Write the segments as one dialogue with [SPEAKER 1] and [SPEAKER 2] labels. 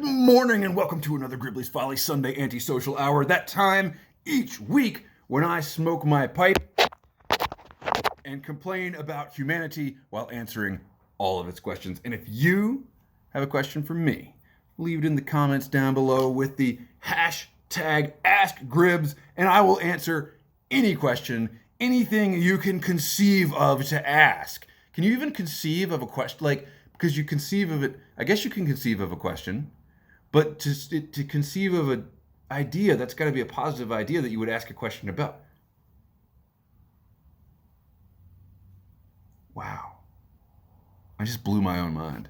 [SPEAKER 1] morning and welcome to another Gribley's Folly Sunday Antisocial Hour. That time each week when I smoke my pipe and complain about humanity while answering all of its questions. And if you have a question for me, leave it in the comments down below with the hashtag AskGribs, and I will answer any question, anything you can conceive of to ask. Can you even conceive of a question? Because you conceive of it, I guess you can conceive of a question, but to conceive of an idea, that's got to be a positive idea that you would ask a question about. Wow. I just blew my own mind.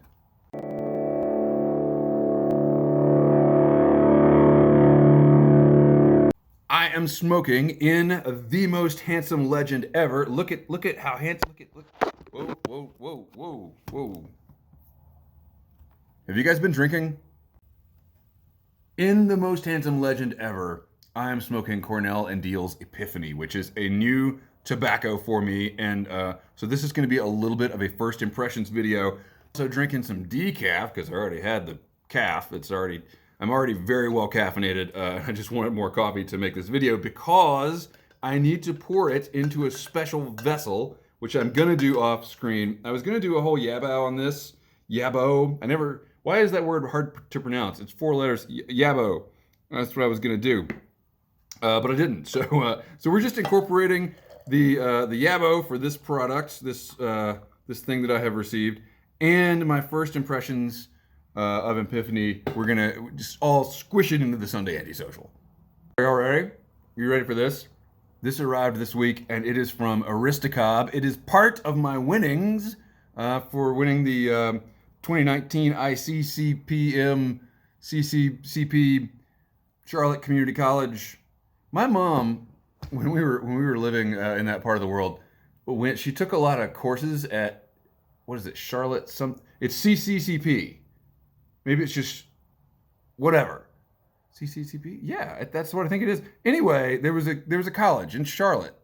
[SPEAKER 1] I am smoking in the most handsome legend ever. Look at how handsome. Look. Whoa. Have you guys been drinking? In the most handsome legend ever, I am smoking Cornell and Deal's Epiphany, which is a new tobacco for me. And so this is going to be a little bit of a first impressions video. So drinking some decaf, because I already had the calf. I'm already very well caffeinated. I just wanted more coffee to make this video because I need to pour it into a special vessel, which I'm going to do off screen. I was going to do a whole yabo on this. Yabo. Why is that word hard to pronounce? It's 4 letters. Yabo. That's what I was going to do. But I didn't. So we're just incorporating the Yabo for this product, this thing that I have received, and my first impressions of Epiphany. We're going to just all squish it into the Sunday Antisocial. Are you all ready? You ready for this? This arrived this week, and it is from Aristocob. It is part of my winnings for winning the 2019 ICCPM CCCP Charlotte Community College. My mom, when we were living in that part of the world, she took a lot of courses at, what is it, Charlotte? It's CCCP. Maybe it's just whatever. CCCP? Yeah, that's what I think it is. Anyway, there was a college in Charlotte,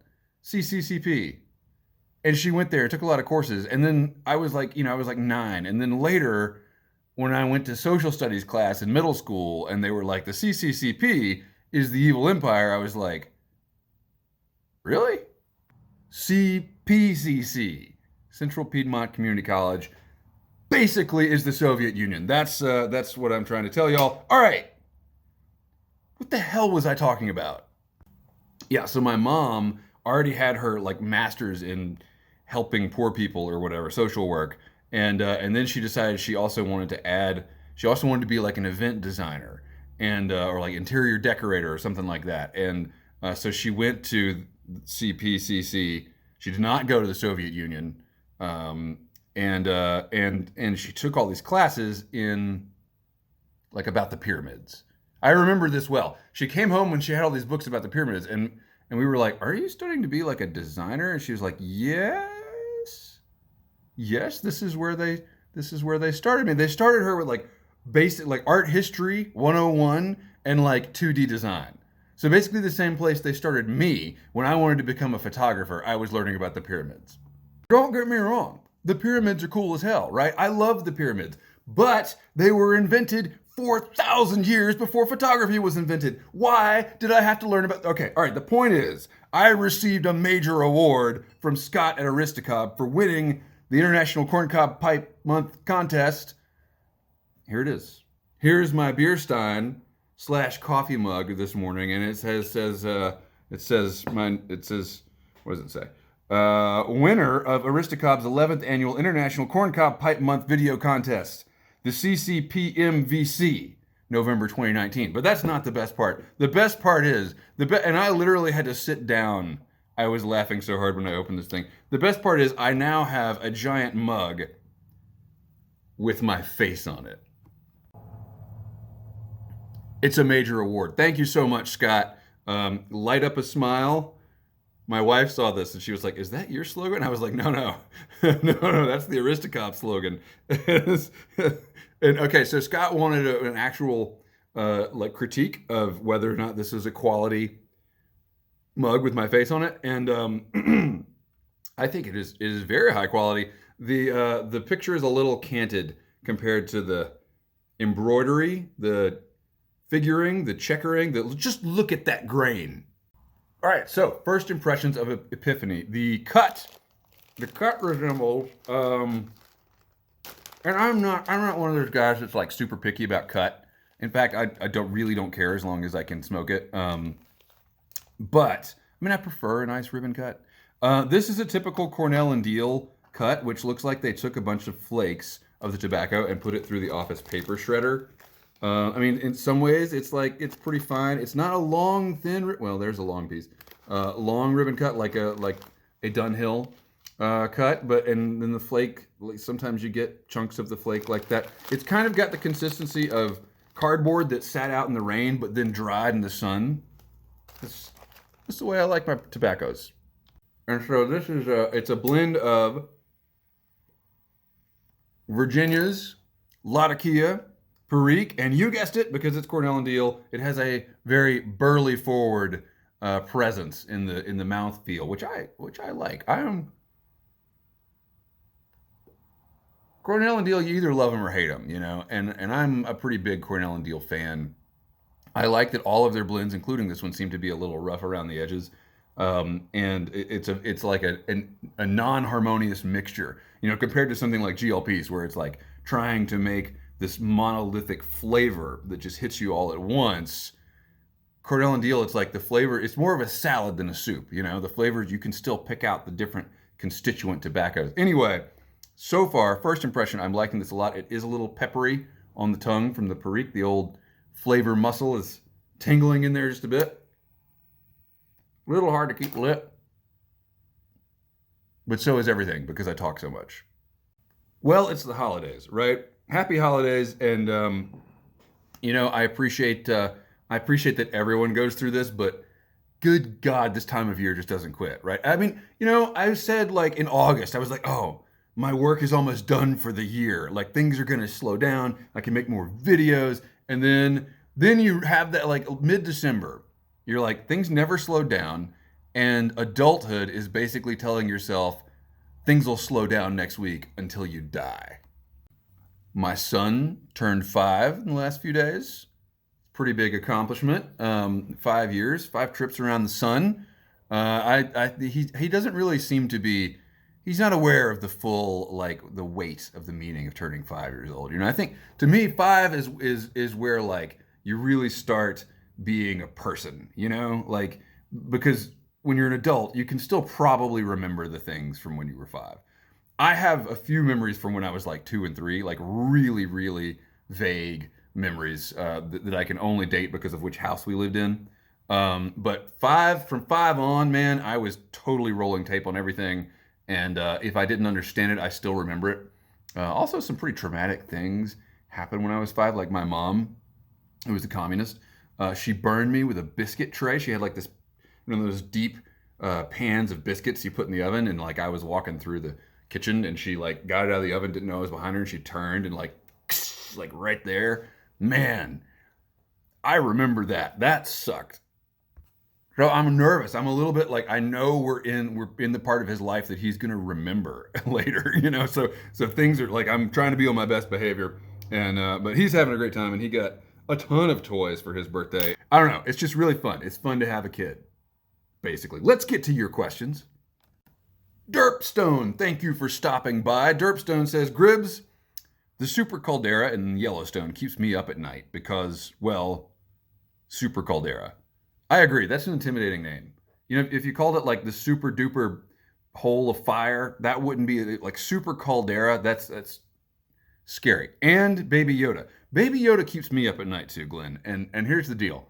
[SPEAKER 1] CCCP. And she went there, took a lot of courses. And then I was like 9. And then later, when I went to social studies class in middle school, and they were like, the CCCP is the evil empire, I was like, really? CPCC, Central Piedmont Community College, basically is the Soviet Union. That's what I'm trying to tell y'all. All right. What the hell was I talking about? Yeah, so my mom already had her master's in helping poor people or whatever, social work. And then she decided she also wanted to be like an event designer and or like interior decorator or something like that. And so she went to CPCC. She did not go to the Soviet Union. And she took all these classes in about the pyramids. I remember this well. She came home when she had all these books about the pyramids, and we were like, "Are you studying to be like a designer?" And she was like, "Yes, this is where they started me. They started her with basic art history 101 and 2D design. So basically the same place they started me when I wanted to become a photographer. I was learning about the pyramids. Don't get me wrong. The pyramids are cool as hell, right? I love the pyramids, but they were invented 4,000 years before photography was invented. Why did I have to learn about... Okay, all right, the point is, I received a major award from Scott at Aristocob for winning the International Corncob Pipe Month contest. Here it is. Here's my beer stein / coffee mug this morning, and it says, what does it say? Winner of Aristocob's 11th Annual International Corncob Pipe Month Video Contest, the CCPMVC, November 2019. But that's not the best part. The best part is, and I literally had to sit down. I was laughing so hard when I opened this thing. The best part is I now have a giant mug with my face on it. It's a major award. Thank you so much, Scott. Light up a smile. My wife saw this and she was like, "Is that your slogan?" I was like, no, no, that's the Aristocob slogan. And okay, so Scott wanted an actual critique of whether or not this is a quality mug with my face on it, and I think it is. It is very high quality. The picture is a little canted compared to the embroidery, the figuring, the checkering. Just look at that grain. All right, so first impressions of Epiphany. The cut resembles, and I'm not one of those guys that's like super picky about cut. In fact, I don't care as long as I can smoke it. But I mean, I prefer a nice ribbon cut. This is a typical Cornell and Diehl cut, which looks like they took a bunch of flakes of the tobacco and put it through the office paper shredder. I mean, in some ways, it's pretty fine. It's not a long, thin. Well, there's a long piece, long ribbon cut like a Dunhill cut. But and then the flake, like, sometimes you get chunks of the flake like that. It's kind of got the consistency of cardboard that sat out in the rain but then dried in the sun. That's the way I like my tobaccos. And so this is it's a blend of Virginia's, Latakia, Perique, and you guessed it, because it's Cornell and Diehl, it has a very burly forward presence in the mouth feel, which I like. Cornell and Diehl, you either love them or hate them, you know, and I'm a pretty big Cornell and Diehl fan. I like that all of their blends, including this one, seem to be a little rough around the edges. And it's like a non-harmonious mixture, you know, compared to something like GLPs, where it's like trying to make this monolithic flavor that just hits you all at once. Cornell and Diehl, it's like the flavor, it's more of a salad than a soup, you know, the flavors, you can still pick out the different constituent tobaccos. Anyway, so far, first impression, I'm liking this a lot. It is a little peppery on the tongue from the Perique. The old flavor muscle is tingling in there just a bit. A little hard to keep lit. But so is everything, because I talk so much. Well, it's the holidays, right? Happy holidays, and you know, I appreciate that everyone goes through this, but good God, this time of year just doesn't quit, right? I mean, you know, I said like in August, I was like, oh, my work is almost done for the year. Like, things are gonna slow down. I can make more videos, and then you have that like mid-December. You're like, things never slow down, and adulthood is basically telling yourself things will slow down next week until you die. My son turned 5 in the last few days. Pretty big accomplishment. 5 years, 5 trips around the sun. He doesn't really seem to be. He's not aware of the full, like, the weight of the meaning of turning 5 years old. You know, I think to me 5 is where like you really start being a person. You know, like, because when you're an adult, you can still probably remember the things from when you were 5. I have a few memories from when I was like 2 and 3, like really, really vague memories that I can only date because of which house we lived in. But from 5 on, man, I was totally rolling tape on everything. And if I didn't understand it, I still remember it. Also, some pretty traumatic things happened when I was 5. Like, my mom, who was a communist, she burned me with a biscuit tray. She had like this, you know, those deep pans of biscuits you put in the oven. And like, I was walking through the kitchen and she like got it out of the oven, didn't know I was behind her, and she turned and like right there. Man, I remember that. That sucked. So I'm nervous. I'm a little bit like, I know we're in the part of his life that he's gonna remember later, you know. So things are like, I'm trying to be on my best behavior, and but he's having a great time, and he got a ton of toys for his birthday. I don't know. It's just really fun. It's fun to have a kid, basically. Let's get to your questions. Derpstone, thank you for stopping by. Derpstone says, Gribbs, the Super Caldera in Yellowstone keeps me up at night because, well, Super Caldera. I agree. That's an intimidating name. You know, if you called it like the Super Duper Hole of Fire, that wouldn't be like Super Caldera. That's scary. And Baby Yoda. Baby Yoda keeps me up at night too, Glenn. And here's the deal.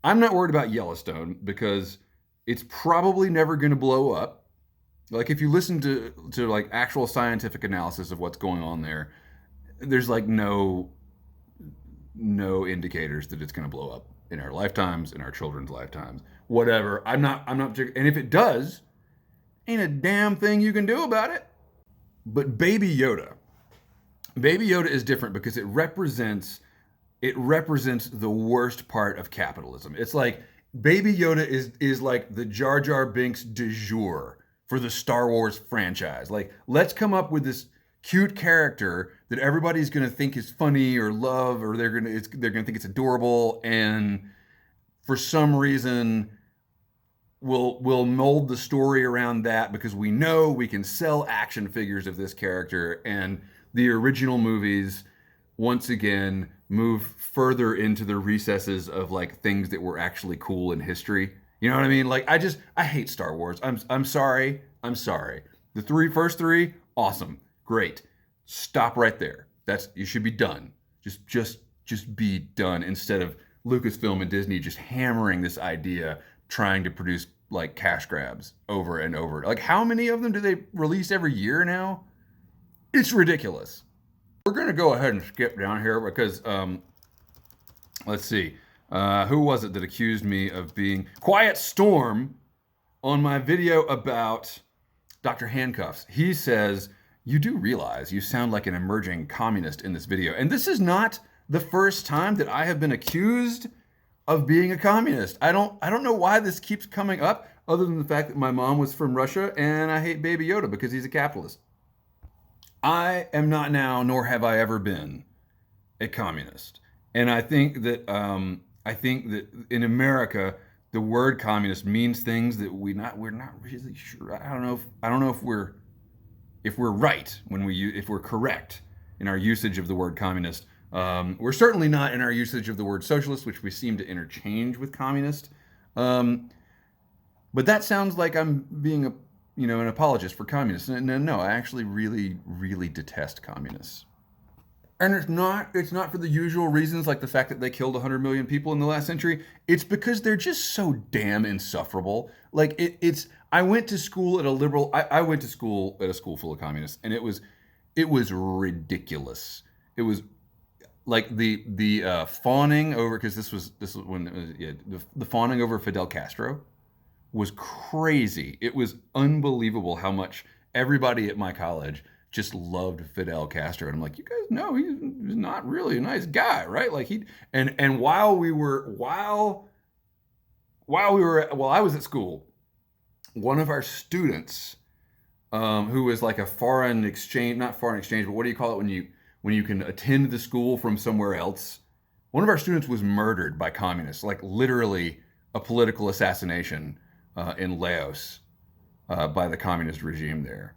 [SPEAKER 1] I'm not worried about Yellowstone because it's probably never going to blow up. Like, if you listen to like actual scientific analysis of what's going on there, there's like no indicators that it's going to blow up in our lifetimes, in our children's lifetimes, whatever. I'm not, and if it does, ain't a damn thing you can do about it. But Baby Yoda is different because it represents the worst part of capitalism. It's like Baby Yoda is like the Jar Jar Binks du jour for the Star Wars franchise. Like, let's come up with this cute character that everybody's going to think is funny or love, or they're going to think it's adorable, and for some reason we'll mold the story around that because we know we can sell action figures of this character. And the original movies once again move further into the recesses of like things that were actually cool in history. You know what I mean? Like I hate Star Wars. I'm sorry. I'm sorry. The first three, awesome, great. Stop right there. You should be done. Just be done, instead of Lucasfilm and Disney just hammering this idea, trying to produce like cash grabs over and over. Like, how many of them do they release every year now? It's ridiculous. We're gonna go ahead and skip down here because let's see, who was it that accused me of being Quiet Storm on my video about Dr. Handcuffs? He says, you do realize you sound like an emerging communist in this video. And this is not the first time that I have been accused of being a communist. I don't know why this keeps coming up, other than the fact that my mom was from Russia and I hate Baby Yoda because he's a capitalist. I am not now, nor have I ever been, a communist. And I think that in America, the word communist means things that we're not really sure. I don't know if we're right if we're correct in our usage of the word communist. We're certainly not in our usage of the word socialist, which we seem to interchange with communist. But that sounds like I'm being an apologist for communists. No, I actually really, really detest communists. And it's not for the usual reasons, like the fact that they killed 100 million people in the last century. It's because they're just so damn insufferable. Like I went to school at a liberal. I went to school at a school full of communists, and it was ridiculous. It was like the fawning over, because this was when the fawning over Fidel Castro was crazy. It was unbelievable how much everybody at my college just loved Fidel Castro. And I'm like, you guys know he's not really a nice guy, right? Like while I was at school, one of our students, who was like a foreign exchange, not foreign exchange, but what do you call it when you can attend the school from somewhere else? One of our students was murdered by communists, like literally a political assassination in Laos by the communist regime there.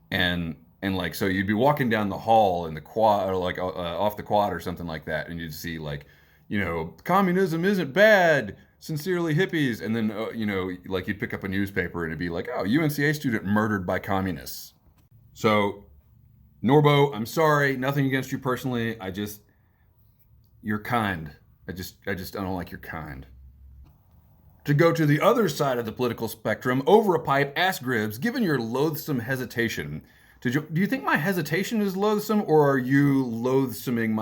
[SPEAKER 1] And like, so you'd be walking down the hall in the quad, or like off the quad or something like that, and you'd see like, communism isn't bad, sincerely hippies. And then, like you'd pick up a newspaper and it'd be like, oh, UNCA student murdered by communists. So Norbo, I'm sorry, nothing against you personally. You're kind. I don't like your kind. To go to the other side of the political spectrum, over a pipe, ask Gribbs, given your loathsome hesitation, do you think my hesitation is loathsome, or are you loathsoming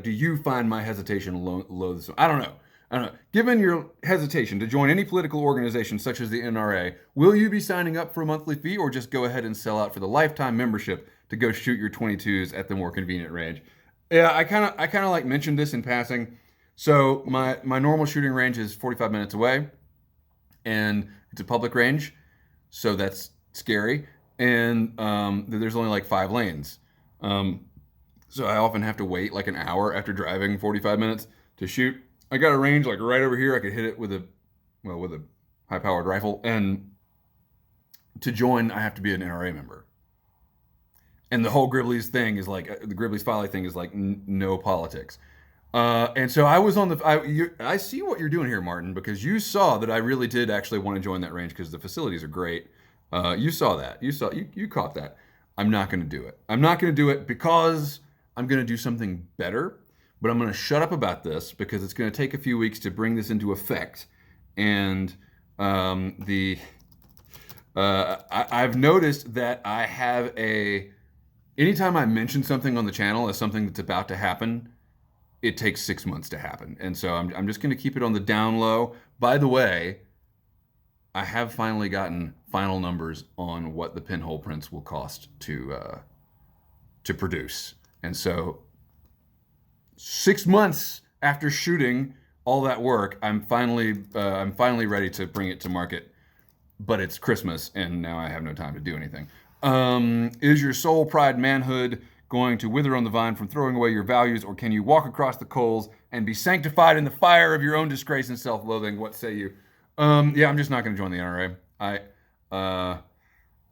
[SPEAKER 1] do you find my hesitation loathsome? I don't know. Given your hesitation to join any political organization such as the NRA, will you be signing up for a monthly fee, or just go ahead and sell out for the lifetime membership to go shoot your 22s at the more convenient range? Yeah, I kind of like mentioned this in passing. So my normal shooting range is 45 minutes away, and it's a public range, so that's scary. And there's only like 5 lanes, so I often have to wait like an hour after driving 45 minutes to shoot. I got a range like right over here. I could hit it with a high-powered rifle, and to join, I have to be an NRA member. And the whole Gribley's thing is like, the Gribley's Folly thing is like no politics. And so I was on I see what you're doing here, Martin, because you saw that I really did actually want to join that range because the facilities are great. You saw that. You caught that. I'm not going to do it. I'm not going to do it because I'm going to do something better, but I'm going to shut up about this because it's going to take a few weeks to bring this into effect. And I've noticed that I have anytime I mention something on the channel as something that's about to happen, it takes 6 months to happen. And so I'm just going to keep it on the down low. By the way, I have finally gotten final numbers on what the pinhole prints will cost to produce. And so 6 months after shooting all that work, I'm finally ready to bring it to market. But it's Christmas, and now I have no time to do anything. Is your soul, pride, manhood going to wither on the vine from throwing away your values, or can you walk across the coals and be sanctified in the fire of your own disgrace and self-loathing? What say you? Yeah, I'm just not going to join the NRA.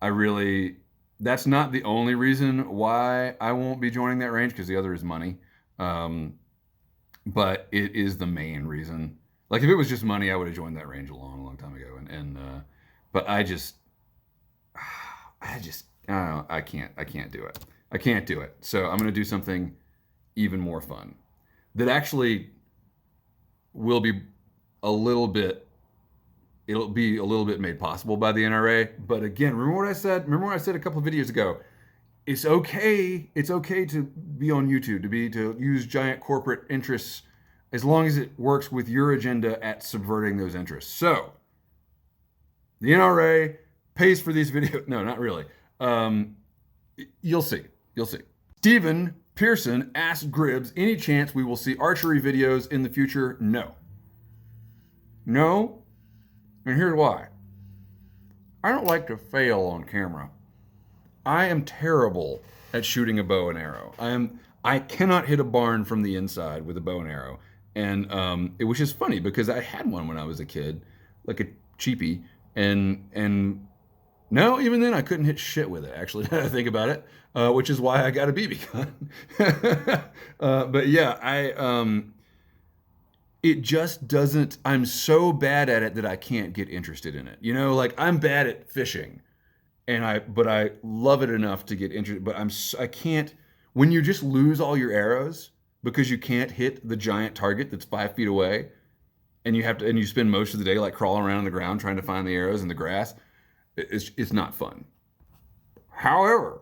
[SPEAKER 1] I really, that's not the only reason why I won't be joining that range, because the other is money. But it is the main reason. Like, if it was just money, I would have joined that range a long, long time ago. But I don't know, I can't do it. I can't do it. So I'm going to do something even more fun that actually will be a little bit, it'll be a little bit made possible by the NRA. But again, remember what I said? Remember what I said a couple of videos ago? It's okay to be on YouTube, to use giant corporate interests, as long as it works with your agenda at subverting those interests. So the NRA pays for these videos. No, not really. You'll see. Stephen Pearson asked Gribbs, any chance we will see archery videos in the future? No. And here's why. I don't like to fail on camera. I am terrible at shooting a bow and arrow. I cannot hit a barn from the inside with a bow and arrow. And which is funny, because I had one when I was a kid, like a cheapie, and no, even then I couldn't hit shit with it, actually, now that I think about it, which is why I got a BB gun. But yeah, it just doesn't, I'm so bad at it that I can't get interested in it. You know, like, I'm bad at fishing, but I love it enough to get interested, but I can't, when you just lose all your arrows because you can't hit the giant target that's 5 feet away, and you spend most of the day like crawling around on the ground trying to find the arrows in the grass, it's not fun. However,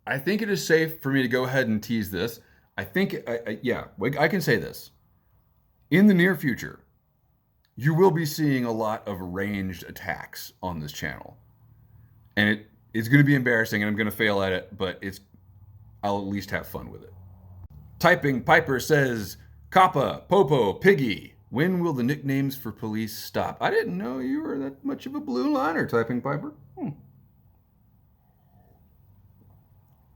[SPEAKER 1] I think it is safe for me to go ahead and tease this. I think, I can say this. In the near future, you will be seeing a lot of ranged attacks on this channel. And it's going to be embarrassing, and I'm going to fail at it, but I'll at least have fun with it. Typing Piper says, Kappa, Popo, Piggy, when will the nicknames for police stop? I didn't know you were that much of a blue liner, Typing Piper.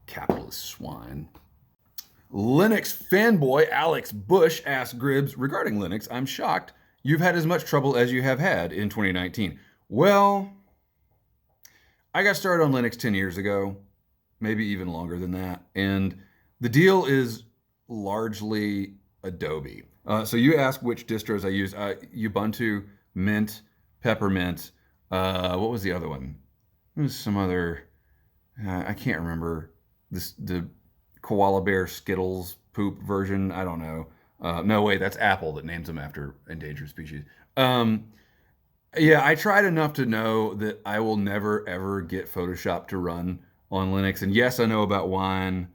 [SPEAKER 1] Capitalist swine. Linux fanboy Alex Bush asked Gribbs, regarding Linux, I'm shocked you've had as much trouble as you have had in 2019. Well, I got started on Linux 10 years ago, maybe even longer than that. And the deal is largely Adobe. So you ask which distros I use. Ubuntu, Mint, Peppermint. What was the other one? There was some other, I can't remember. The Koala Bear Skittles poop version. I don't know. No, wait, that's Apple that names them after endangered species. Yeah, I tried enough to know that I will never, ever get Photoshop to run on Linux. And yes, I know about Wine,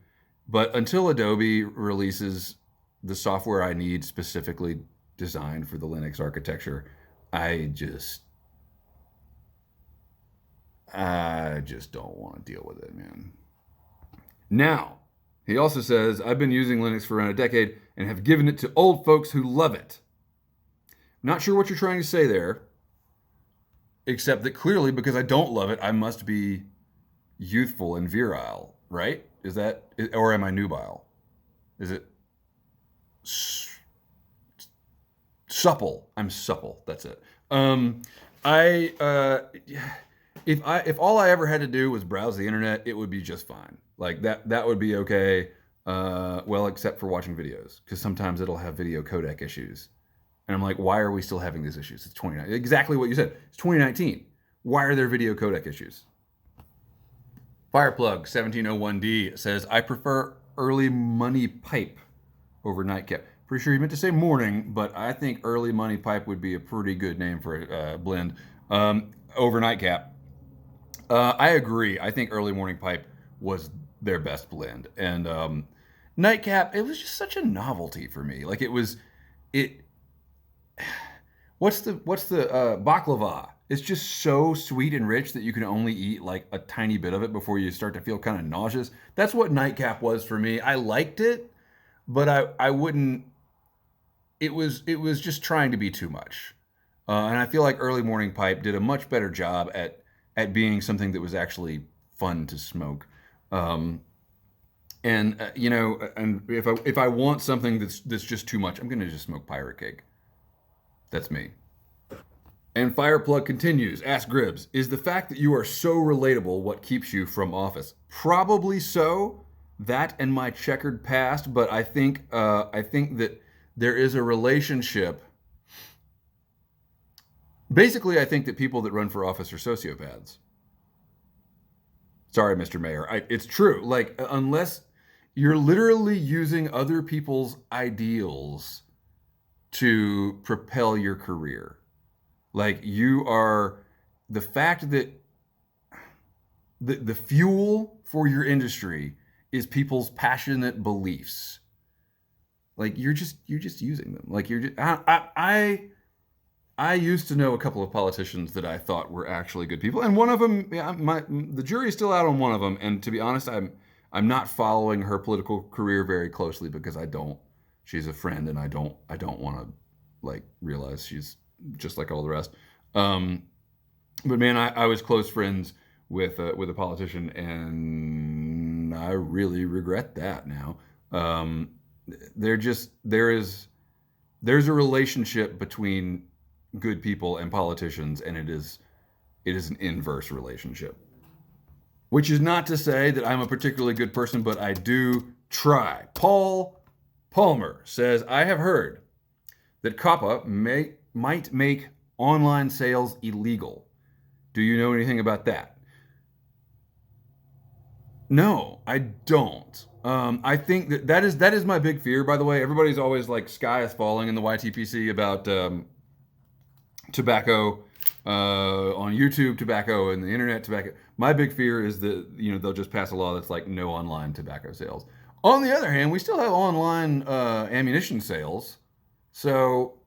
[SPEAKER 1] but until Adobe releases the software I need specifically designed for the Linux architecture, I just don't want to deal with it, man. Now, he also says, I've been using Linux for around a decade and have given it to old folks who love it. Not sure what you're trying to say there, except that clearly, because I don't love it, I must be youthful and virile, right? Or am I nubile? Is it supple? I'm supple, that's it. If all I ever had to do was browse the internet, it would be just fine. Like that would be okay. Well, except for watching videos, because sometimes it'll have video codec issues. And I'm like, why are we still having these issues? It's 2019. Exactly what you said. It's 2019. Why are there video codec issues? Fireplug 1701D says, I prefer early money pipe over nightcap. Pretty sure you meant to say morning, but I think early money pipe would be a pretty good name for a blend over nightcap. I agree. I think early morning pipe was their best blend. And nightcap, it was just such a novelty for me. Like what's the baklava? It's just so sweet and rich that you can only eat like a tiny bit of it before you start to feel kind of nauseous. That's what nightcap was for me. I liked it, but I wouldn't, it was just trying to be too much. And I feel like early morning pipe did a much better job at being something that was actually fun to smoke. And and if I want something that's just too much, I'm gonna just smoke pirate cake. That's me. And Fireplug continues. Ask Gribbs, is the fact that you are so relatable what keeps you from office? Probably so. That and my checkered past, but I think that there is a relationship. Basically, I think that people that run for office are sociopaths. Sorry, Mr. Mayor. It's true. Like, unless you're literally using other people's ideals to propel your career. Like, you are the fact that the fuel for your industry is people's passionate beliefs. Like, you're just using them. Like, you're just, I used to know a couple of politicians that I thought were actually good people, and one of them, yeah, the jury's still out on one of them. And to be honest, I'm not following her political career very closely because I don't. She's a friend, and I don't want to like realize she's just like all the rest. But man, I was close friends with a politician, and I really regret that now. There's a relationship between good people and politicians, and it is an inverse relationship. Which is not to say that I'm a particularly good person, but I do try. Paul Palmer says, I have heard that COPPA might make online sales illegal. Do you know anything about that? No, I don't. I think that is my big fear. By the way, everybody's always like sky is falling in the YTPC about tobacco on YouTube, tobacco and the internet, tobacco. My big fear is that they'll just pass a law that's like no online tobacco sales. On the other hand, we still have online ammunition sales, so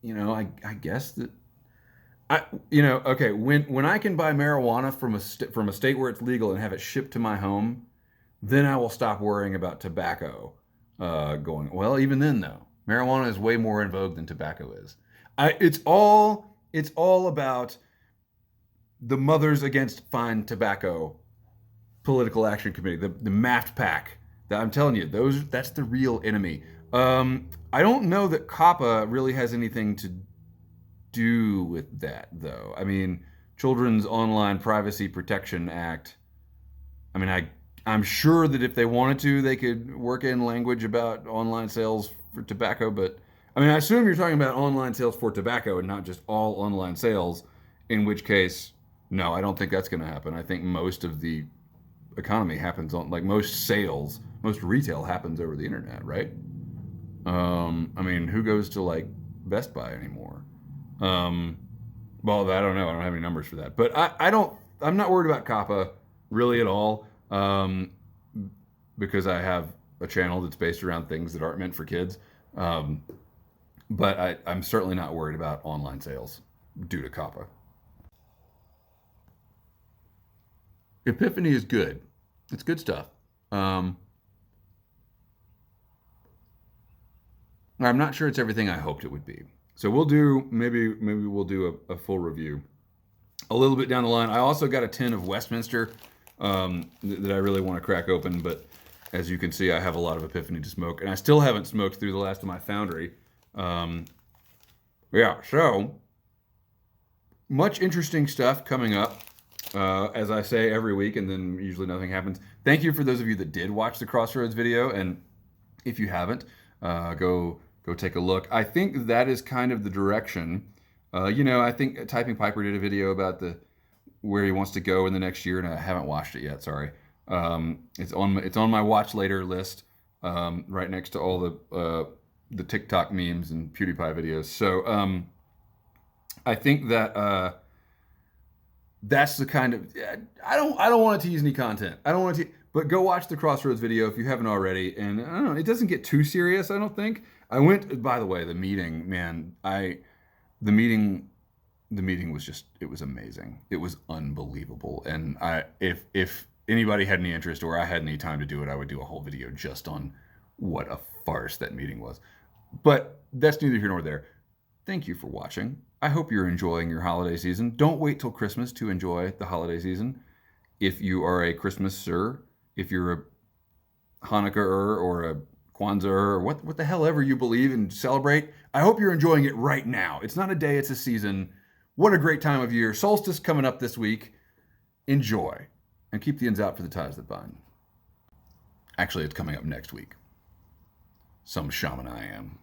[SPEAKER 1] I guess that okay, when I can buy marijuana from a state where it's legal and have it shipped to my home, then I will stop worrying about tobacco going. Well, even then though, marijuana is way more in vogue than tobacco is. It's all about the Mothers Against Fine Tobacco Political Action Committee, the MAFT PAC. I'm telling you, that's the real enemy. I don't know that COPPA really has anything to do with that, though. I mean, Children's Online Privacy Protection Act. I mean, I'm sure that if they wanted to, they could work in language about online sales for tobacco, but I mean, I assume you're talking about online sales for tobacco and not just all online sales, in which case, no, I don't think that's going to happen. I think most of the economy happens on, like most retail happens over the internet, right? I mean, who goes to like Best Buy anymore? Well, I don't know. I don't have any numbers for that, but I'm not worried about COPPA really at all. Because I have a channel that's based around things that aren't meant for kids. But I'm certainly not worried about online sales due to COPPA. Epiphany is good. It's good stuff. I'm not sure it's everything I hoped it would be. So maybe we'll do a full review a little bit down the line. I also got a tin of Westminster that I really want to crack open, but as you can see, I have a lot of Epiphany to smoke, and I still haven't smoked through the last of my Foundry. Yeah, so much interesting stuff coming up, as I say every week, and then usually nothing happens. Thank you for those of you that did watch the Crossroads video, and if you haven't, go take a look. I think that is kind of the direction. I think Typing Piper did a video about where he wants to go in the next year, and I haven't watched it yet. Sorry. It's on my watch later list, right next to all the TikTok memes and PewDiePie videos. So I think that that's the kind of I don't want to tease any content. I don't want to, but go watch the Crossroads video if you haven't already. And I don't know, it doesn't get too serious, I don't think. I went, by the way, the meeting, man. The meeting was just, it was amazing. It was unbelievable. And if anybody had any interest or I had any time to do it, I would do a whole video just on what a farce that meeting was. But that's neither here nor there. Thank you for watching. I hope you're enjoying your holiday season. Don't wait till Christmas to enjoy the holiday season. If you are a Christmaser, if you're a Hanukkah or a Kwanzaa or what the hell ever you believe and celebrate. I hope you're enjoying it right now. It's not a day, it's a season. What a great time of year. Solstice coming up this week. Enjoy. And keep the ends out for the ties that bind. Actually, it's coming up next week. Some shaman I am.